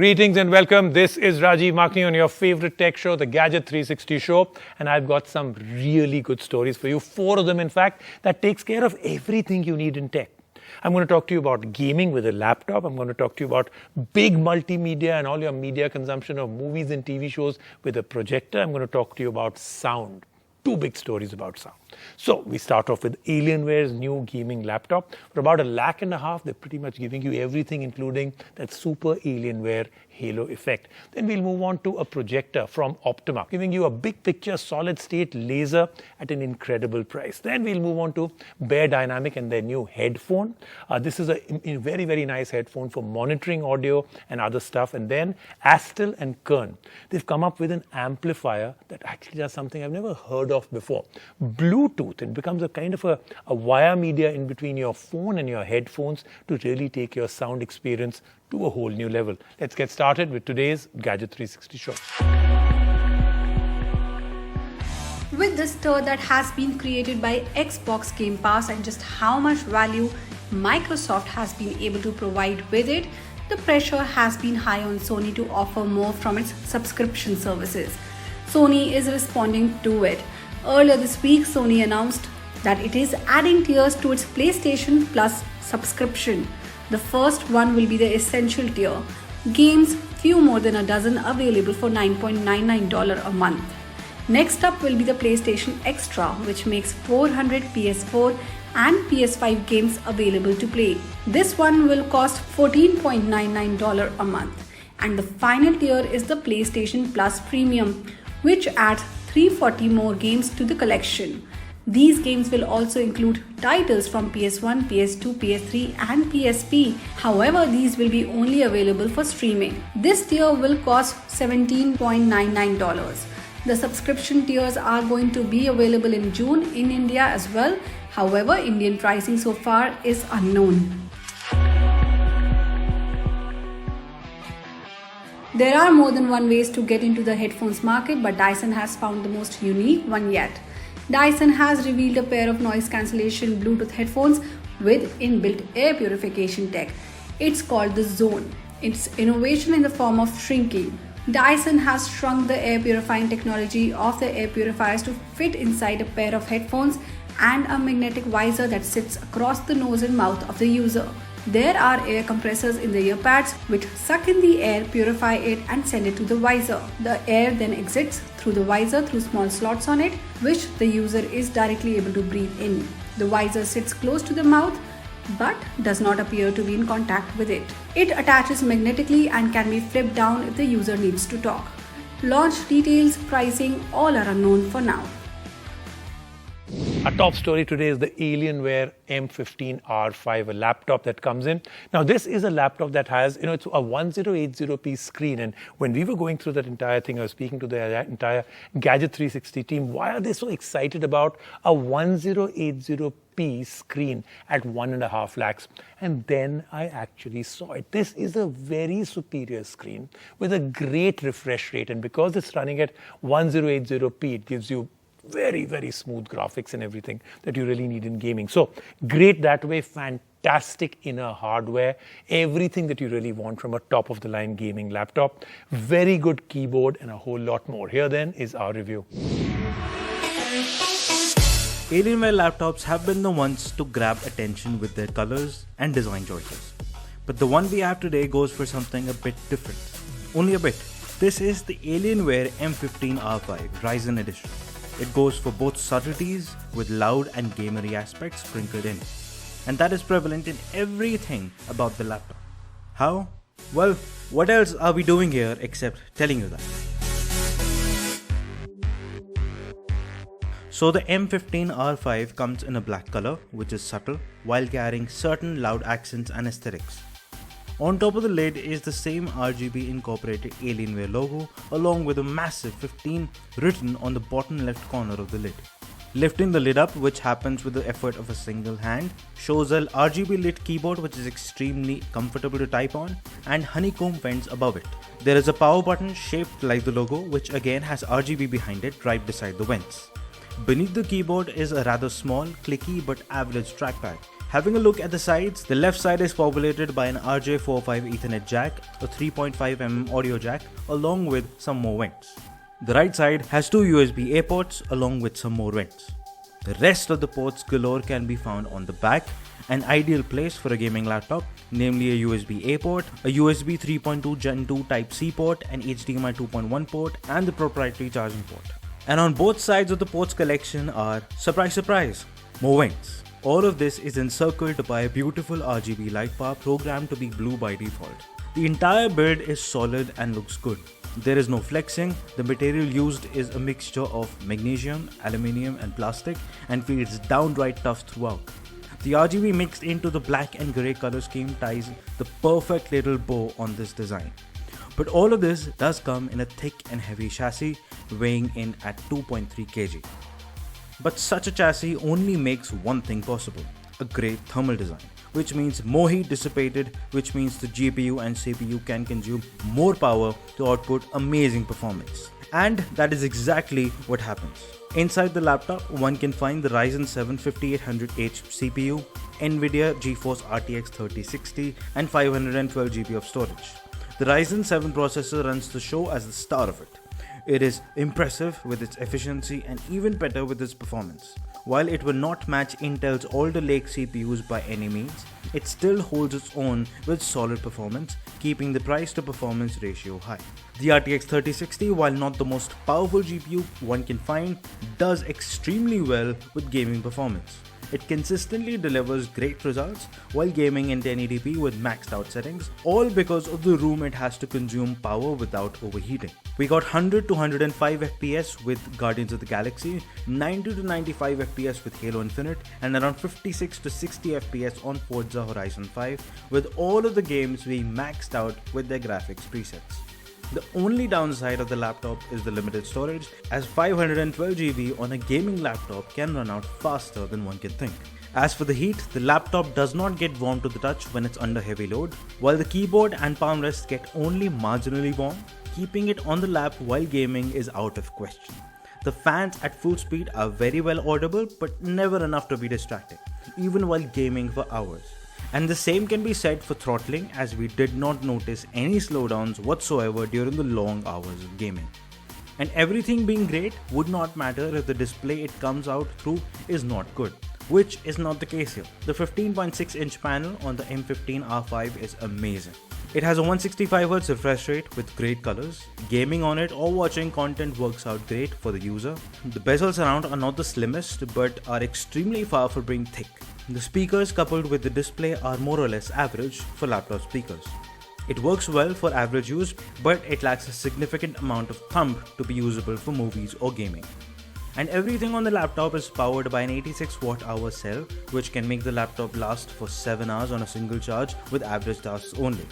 Greetings and welcome. This is Rajiv Makni on your favorite tech show, the Gadget 360 show. And I've got some really good stories for you. 4 of them, in fact, that takes care of everything you need in tech. I'm going to talk to you about gaming with a laptop. I'm going to talk to you about big multimedia and all your media consumption of movies and TV shows with a projector. I'm going to talk to you about sound. 2 big stories about sound. So we start off with Alienware's new gaming laptop. For about $1.5 lakh, they're pretty much giving you everything, including that super Alienware halo effect. Then we'll move on to a projector from Optoma, giving you a big picture solid state laser at an incredible price. Then we'll move on to Beyerdynamic and their new headphone. This is a very, very nice headphone for monitoring audio and other stuff. And then Astell and Kern, they've come up with an amplifier that actually does something I've never heard of before. Bluetooth. It becomes a kind of a wire media in between your phone and your headphones to really take your sound experience to a whole new level. Let's get started with today's Gadget 360 show. With the stir that has been created by Xbox Game Pass and just how much value Microsoft has been able to provide with it, the pressure has been high on Sony to offer more from its subscription services. Sony is responding to it. Earlier this week, Sony announced that it is adding tiers to its PlayStation Plus subscription. The first one will be the Essential tier. Games, few more than a dozen, available for $9.99 a month. Next up will be the PlayStation Extra, which makes 400 PS4 and PS5 games available to play. This one will cost $14.99 a month. And the final tier is the PlayStation Plus Premium, which adds 340 more games to the collection. These games will also include titles from PS1, PS2, PS3 and PSP. However, these will be only available for streaming. This tier will cost $17.99. The subscription tiers are going to be available in June in India as well. However, Indian pricing so far is unknown. There are more than one ways to get into the headphones market, but Dyson has found the most unique one yet. Dyson has revealed a pair of noise cancellation Bluetooth headphones with inbuilt air purification tech. It's called the Zone. It's innovation in the form of shrinking. Dyson has shrunk the air purifying technology of the air purifiers to fit inside a pair of headphones and a magnetic visor that sits across the nose and mouth of the user. There are air compressors in the earpads which suck in the air, purify it and send it to the visor. The air then exits through the visor through small slots on it, which the user is directly able to breathe in. The visor sits close to the mouth but does not appear to be in contact with it. It attaches magnetically and can be flipped down if the user needs to talk. Launch details, pricing, all are unknown for now. Our top story today is the Alienware M15 R5, a laptop that comes in. Now, this is a laptop that has, it's a 1080p screen. And when we were going through that entire thing, I was speaking to the entire Gadget 360 team. Why are they so excited about a 1080p screen at $1.5 lakhs? And then I actually saw it. This is a very superior screen with a great refresh rate. And because it's running at 1080p, it gives you very, very smooth graphics and everything that you really need in gaming. So great that way, fantastic inner hardware, everything that you really want from a top-of-the-line gaming laptop. Very good keyboard and a whole lot more. Here then is our review. Alienware laptops have been the ones to grab attention with their colors and design choices. But the one we have today goes for something a bit different. Only a bit. This is the Alienware M15 R5 Ryzen edition. It goes for both subtleties with loud and gamery aspects sprinkled in. And that is prevalent in everything about the laptop. How? Well, what else are we doing here except telling you that? So the M15 R5 comes in a black color, which is subtle, while carrying certain loud accents and aesthetics. On top of the lid is the same RGB incorporated Alienware logo along with a massive 15 written on the bottom left corner of the lid. Lifting the lid up, which happens with the effort of a single hand, shows a RGB lit keyboard which is extremely comfortable to type on and honeycomb vents above it. There is a power button shaped like the logo which again has RGB behind it right beside the vents. Beneath the keyboard is a rather small, clicky but average trackpad Having a look at the sides, the left side is populated by an RJ45 Ethernet jack, a 3.5mm audio jack, along with some more vents. The right side has two USB-A ports along with some more vents. The rest of the ports galore can be found on the back, an ideal place for a gaming laptop, namely a USB-A port, a USB 3.2 Gen 2 Type-C port, an HDMI 2.1 port, and the proprietary charging port. And on both sides of the ports collection are, surprise surprise, more vents. All of this is encircled by a beautiful RGB light bar programmed to be blue by default. The entire build is solid and looks good. There is no flexing. The material used is a mixture of magnesium, aluminium and plastic and feels downright tough throughout. The RGB mixed into the black and grey color scheme ties the perfect little bow on this design. But all of this does come in a thick and heavy chassis weighing in at 2.3 kg. But such a chassis only makes one thing possible, a great thermal design, which means more heat dissipated, which means the GPU and CPU can consume more power to output amazing performance. And that is exactly what happens. Inside the laptop, one can find the Ryzen 7 5800H CPU, NVIDIA GeForce RTX 3060 and 512GB of storage. The Ryzen 7 processor runs the show as the star of it. It is impressive with its efficiency and even better with its performance. While it will not match Intel's Alder Lake CPUs by any means, it still holds its own with solid performance, keeping the price to performance ratio high. The RTX 3060, while not the most powerful GPU one can find, does extremely well with gaming performance. It consistently delivers great results while gaming in 1080p with maxed out settings, all because of the room it has to consume power without overheating. We got 100 to 105 FPS with Guardians of the Galaxy, 90 to 95 FPS with Halo Infinite, and around 56 to 60 FPS on Forza Horizon 5, with all of the games being maxed out with their graphics presets. The only downside of the laptop is the limited storage, as 512GB on a gaming laptop can run out faster than one can think. As for the heat, the laptop does not get warm to the touch when it's under heavy load, while the keyboard and palm rests get only marginally warm. Keeping it on the lap while gaming is out of question. The fans at full speed are very well audible, but never enough to be distracting, even while gaming for hours. And the same can be said for throttling, as we did not notice any slowdowns whatsoever during the long hours of gaming. And everything being great would not matter if the display it comes out through is not good, which is not the case here. The 15.6-inch panel on the M15 R5 is amazing. It has a 165Hz refresh rate with great colors. Gaming on it or watching content works out great for the user. The bezels around are not the slimmest, but are extremely far from being thick. The speakers coupled with the display are more or less average for laptop speakers. It works well for average use, but it lacks a significant amount of thump to be usable for movies or gaming. And everything on the laptop is powered by an 86 Wh cell, which can make the laptop last for 7 hours on a single charge with average tasks only.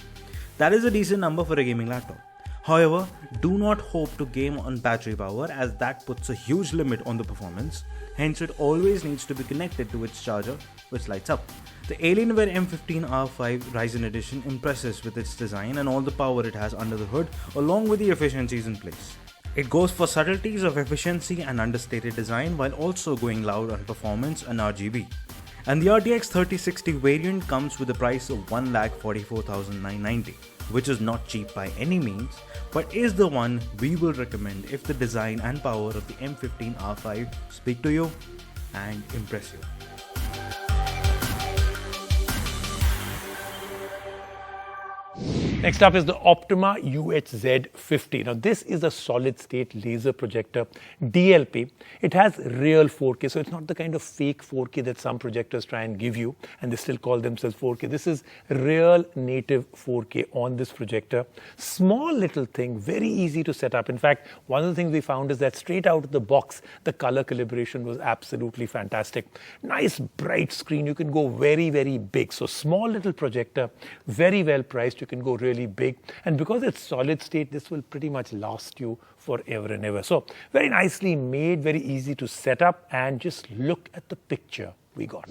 That is a decent number for a gaming laptop. However, do not hope to game on battery power, as that puts a huge limit on the performance. Hence, it always needs to be connected to its charger, which lights up. The Alienware M15 R5 Ryzen edition impresses with its design and all the power it has under the hood, along with the efficiencies in place. It goes for subtleties of efficiency and understated design, while also going loud on performance and RGB. And the RTX 3060 variant comes with a price of 1,44,990, which is not cheap by any means, but is the one we will recommend if the design and power of the M15 R5 speak to you and impress you. Next up is the Optoma UHZ50. Now this is a solid state laser projector DLP. It has real 4K, so it's not the kind of fake 4K that some projectors try and give you and they still call themselves 4K. This is real native 4K on this projector. Small little thing, very easy to set up. In fact, one of the things we found is that straight out of the box, the color calibration was absolutely fantastic. Nice bright screen, you can go very, very big. So small little projector, very well priced, you can go really big, and because it's solid state, this will pretty much last you forever and ever. So very nicely made, very easy to set up, and just look at the picture we got.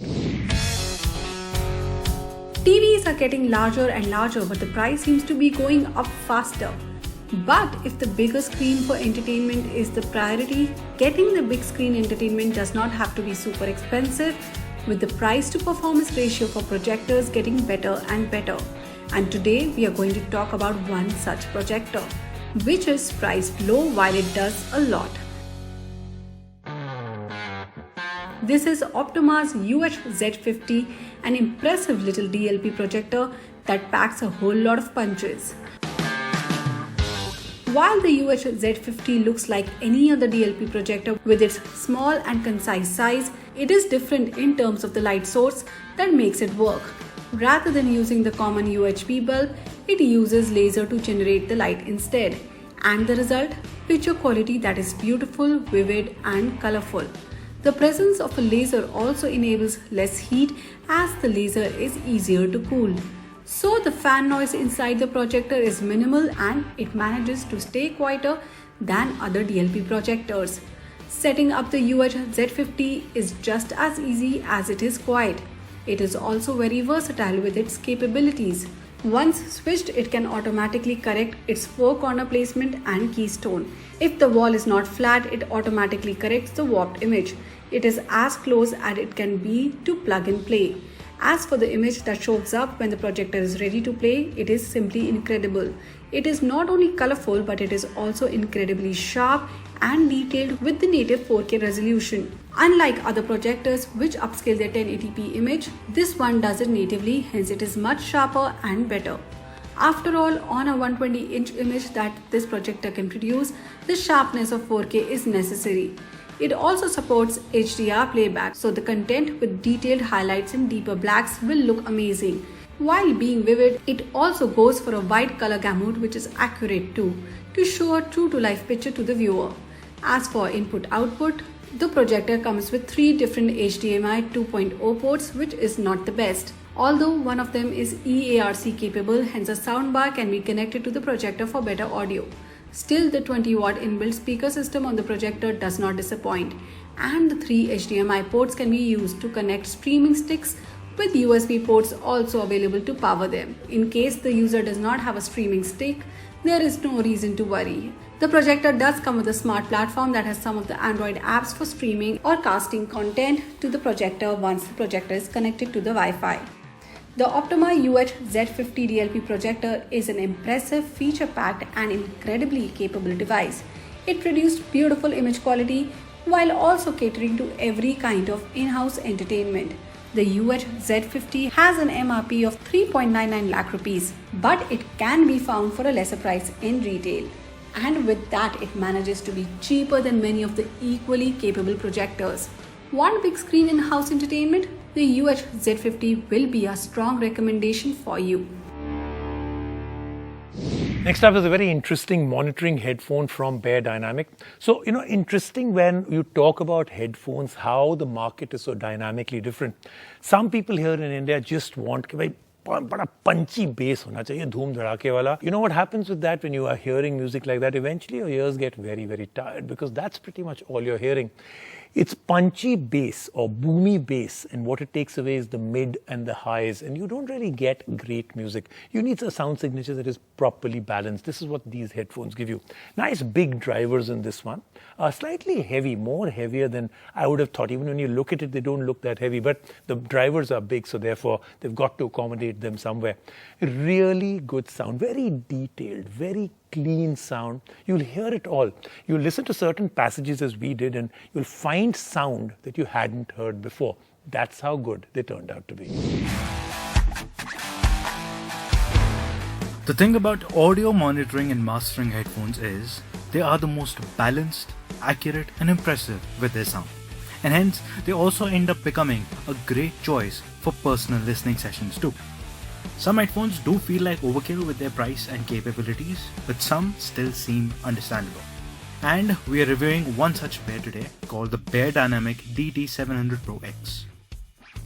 TVs are getting larger and larger, but the price seems to be going up faster. But if the bigger screen for entertainment is the priority, getting the big screen entertainment does not have to be super expensive. with the price to performance ratio for projectors getting better and better. And today we are going to talk about one such projector, which is priced low while it does a lot. This is Optoma's UHZ50, an impressive little DLP projector that packs a whole lot of punches. While the UHZ50 looks like any other DLP projector with its small and concise size, it is different in terms of the light source that makes it work. Rather than using the common UHB bulb, it uses laser to generate the light instead. And the result? Picture quality that is beautiful, vivid and colorful. The presence of a laser also enables less heat as the laser is easier to cool. So the fan noise inside the projector is minimal and it manages to stay quieter than other DLP projectors. Setting up the UHZ50 is just as easy as it is quiet. It is also very versatile with its capabilities. Once switched, it can automatically correct its four-corner placement and keystone. If the wall is not flat, it automatically corrects the warped image. It is as close as it can be to plug and play. As for the image that shows up when the projector is ready to play, it is simply incredible. It is not only colorful, but it is also incredibly sharp and detailed with the native 4K resolution. Unlike other projectors which upscale their 1080p image, this one does it natively, hence it is much sharper and better. After all, on a 120-inch image that this projector can produce, the sharpness of 4K is necessary. It also supports HDR playback, so the content with detailed highlights and deeper blacks will look amazing. While being vivid, it also goes for a wide color gamut which is accurate too, to show a true-to-life picture to the viewer. As for input-output, the projector comes with 3 different HDMI 2.0 ports, which is not the best. Although one of them is EARC capable, hence a soundbar can be connected to the projector for better audio. Still, the 20-watt inbuilt speaker system on the projector does not disappoint, and the 3 HDMI ports can be used to connect streaming sticks, with USB ports also available to power them. In case the user does not have a streaming stick, there is no reason to worry. The projector does come with a smart platform that has some of the Android apps for streaming or casting content to the projector once the projector is connected to the Wi-Fi. The Optoma UHZ50 DLP projector is an impressive, feature-packed and incredibly capable device. It produced beautiful image quality while also catering to every kind of in-house entertainment. The UHZ50 has an MRP of 3.99 lakh rupees, but it can be found for a lesser price in retail. And with that, it manages to be cheaper than many of the equally capable projectors. One big screen in-house entertainment, the UHZ50 will be a strong recommendation for you. Next up is a very interesting monitoring headphone from Beyerdynamic. So, interesting when you talk about headphones, how the market is so dynamically different. Some people here in India just want बड़ा punchy bass होना चाहिए, धूम धड़ाके वाला. You know what happens with that when you are hearing music like that? Eventually your ears get very, very tired because that's pretty much all you're hearing. It's punchy bass or boomy bass, and what it takes away is the mid and the highs, and you don't really get great music. You need a sound signature that is properly balanced. This is what these headphones give you. Nice big drivers in this one. Slightly heavy, more heavier than I would have thought. Even when you look at it, they don't look that heavy, but the drivers are big, so therefore they've got to accommodate them somewhere. Really good sound, very detailed, very clean sound. You'll hear it all. You'll listen to certain passages as we did, and you'll find sound that you hadn't heard before. That's how good they turned out to be. The thing about audio monitoring and mastering headphones is they are the most balanced, accurate and impressive with their sound. And hence, they also end up becoming a great choice for personal listening sessions too. Some headphones do feel like overkill with their price and capabilities, but some still seem understandable. And we are reviewing one such pair today called the Beyerdynamic DT700 Pro X.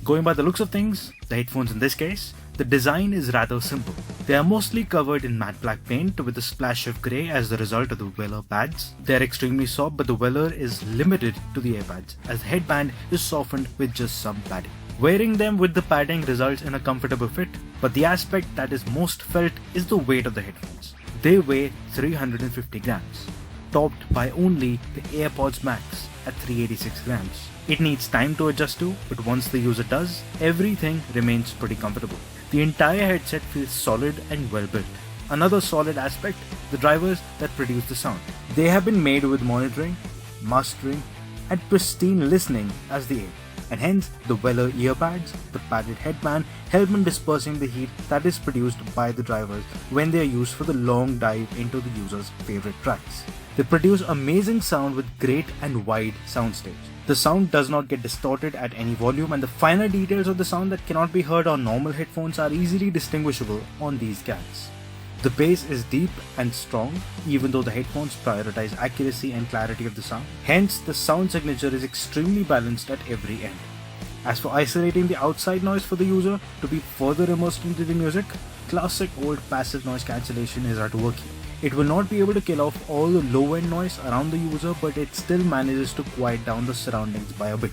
Going by the looks of things, the headphones in this case, the design is rather simple. They are mostly covered in matte black paint with a splash of grey as the result of the VELOUR pads. They are extremely soft, but the VELOUR is limited to the earpads as the headband is softened with just some padding. Wearing them with the padding results in a comfortable fit, but the aspect that is most felt is the weight of the headphones. They weigh 350 grams, topped by only the AirPods Max, at 386 grams. It needs time to adjust to, but once the user does, everything remains pretty comfortable. The entire headset feels solid and well built. Another solid aspect, the drivers that produce the sound. They have been made with monitoring, mastering, and pristine listening as the aim, and hence the VELOUR earpads, the padded headband, help in dispersing the heat that is produced by the drivers when they are used for the long dive into the user's favorite tracks. They produce amazing sound with great and wide soundstage. The sound does not get distorted at any volume, and the finer details of the sound that cannot be heard on normal headphones are easily distinguishable on these GATs. The bass is deep and strong, even though the headphones prioritize accuracy and clarity of the sound. Hence, the sound signature is extremely balanced at every end. As for isolating the outside noise for the user to be further immersed into the music, classic old passive noise cancellation is at work here. It will not be able to kill off all the low-end noise around the user, but it still manages to quiet down the surroundings by a bit.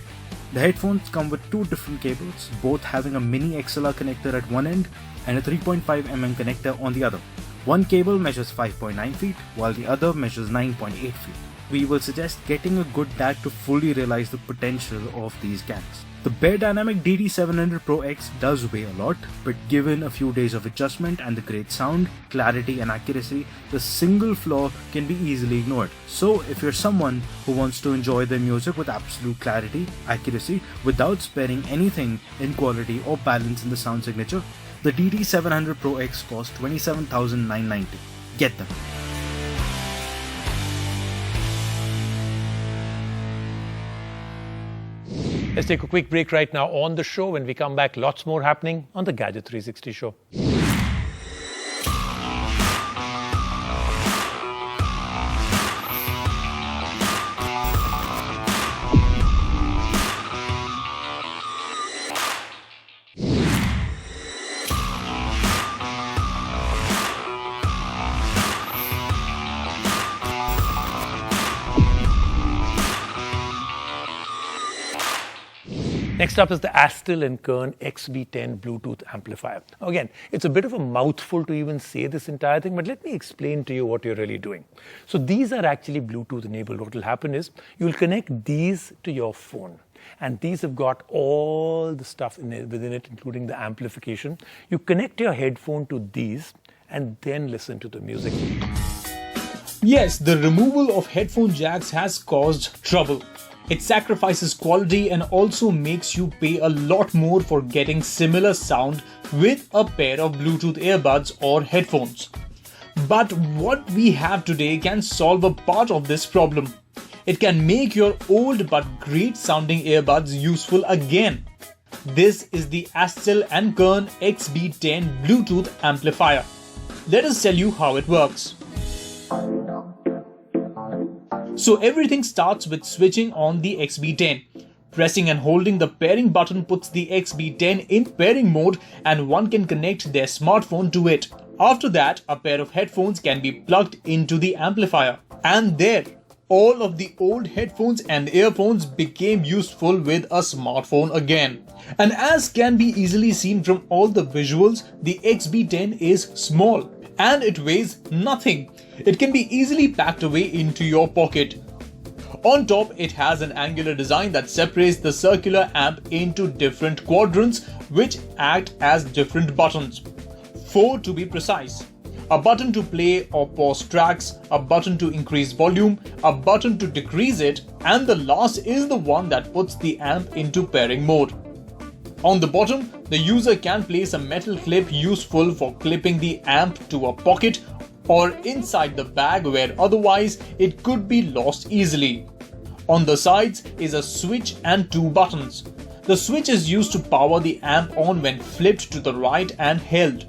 The headphones come with two different cables, both having a mini XLR connector at one end and a 3.5mm connector on the other. One cable measures 5.9 feet, while the other measures 9.8 feet. We will suggest getting a good DAC to fully realize the potential of these GATs. The Beyerdynamic DT700 Pro X does weigh a lot, but given a few days of adjustment and the great sound, clarity and accuracy, the single flaw can be easily ignored. So if you're someone who wants to enjoy their music with absolute clarity, accuracy, without sparing anything in quality or balance in the sound signature, the DT700 Pro X costs $27,990. Get them. Let's take a quick break right now on the show. When we come back, lots more happening on the Gadget 360 show. Next up is the Astell and Kern XB10 Bluetooth amplifier. Again, it's a bit of a mouthful to even say this entire thing, but let me explain to you what you're really doing. So these are actually Bluetooth enabled. What will happen is you'll connect these to your phone. And these have got all the stuff within it, including the amplification. You connect your headphone to these and then listen to the music. Yes, the removal of headphone jacks has caused trouble. It sacrifices quality and also makes you pay a lot more for getting similar sound with a pair of Bluetooth earbuds or headphones. But what we have today can solve a part of this problem. It can make your old but great sounding earbuds useful again. This is the Astell and Kern XB10 Bluetooth amplifier. Let us tell you how it works. So everything starts with switching on the XB10. Pressing and holding the pairing button puts the XB10 in pairing mode and one can connect their smartphone to it. After that, a pair of headphones can be plugged into the amplifier. And there, all of the old headphones and earphones became useful with a smartphone again. And as can be easily seen from all the visuals, the XB10 is small and it weighs nothing. It can be easily packed away into your pocket. On top, it has an angular design that separates the circular amp into different quadrants which act as different buttons. 4 to be precise. A button to play or pause tracks, a button to increase volume, a button to decrease it, and the last is the one that puts the amp into pairing mode. On the bottom, the user can place a metal clip useful for clipping the amp to a pocket or inside the bag where otherwise it could be lost easily. On the sides is a switch and 2 buttons. The switch is used to power the amp on when flipped to the right and held.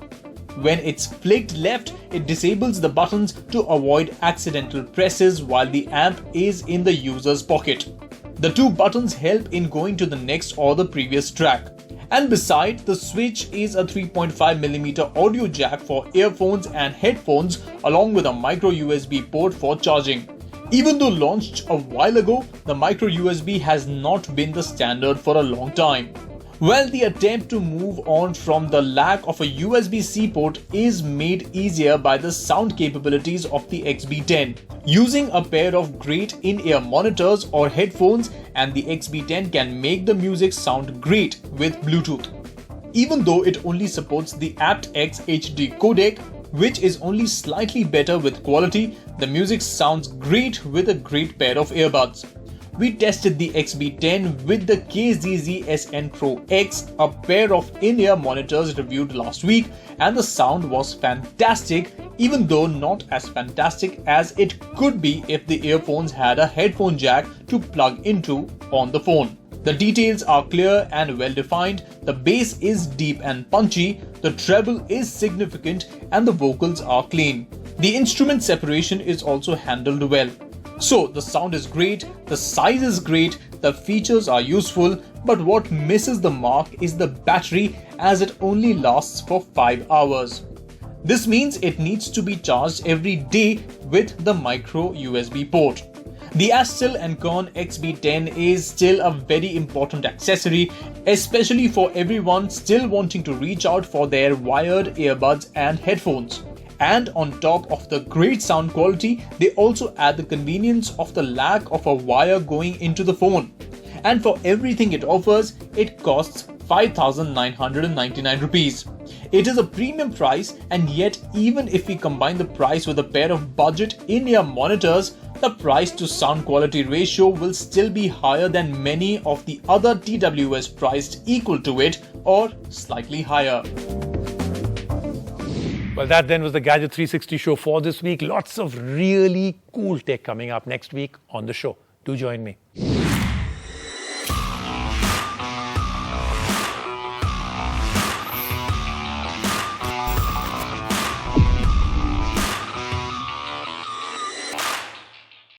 When it's flicked left, it disables the buttons to avoid accidental presses while the amp is in the user's pocket. The 2 buttons help in going to the next or the previous track. And beside the switch is a 3.5mm audio jack for earphones and headphones along with a micro USB port for charging. Even though launched a while ago, the micro USB has not been the standard for a long time. Well, the attempt to move on from the lack of a USB-C port is made easier by the sound capabilities of the XB10. Using a pair of great in-ear monitors or headphones, and the XB10 can make the music sound great with Bluetooth. Even though it only supports the aptX HD codec, which is only slightly better with quality, the music sounds great with a great pair of earbuds. We tested the XB10 with the KZZ-SN Pro X, a pair of in-ear monitors reviewed last week, and the sound was fantastic, even though not as fantastic as it could be if the earphones had a headphone jack to plug into on the phone. The details are clear and well defined, the bass is deep and punchy, the treble is significant, and the vocals are clean. The instrument separation is also handled well. So the sound is great, the size is great, the features are useful, but what misses the mark is the battery, as it only lasts for 5 hours. This means it needs to be charged every day with the micro USB port. The Astell and Kern XB10 is still a very important accessory, especially for everyone still wanting to reach out for their wired earbuds and headphones. And on top of the great sound quality, they also add the convenience of the lack of a wire going into the phone. And for everything it offers, it costs 5,999 rupees. It is a premium price, and yet even if we combine the price with a pair of budget in-ear monitors, the price to sound quality ratio will still be higher than many of the other TWS priced equal to it or slightly higher. Well, that then was the Gadget 360 show for this week. Lots of really cool tech coming up next week on the show. Do join me.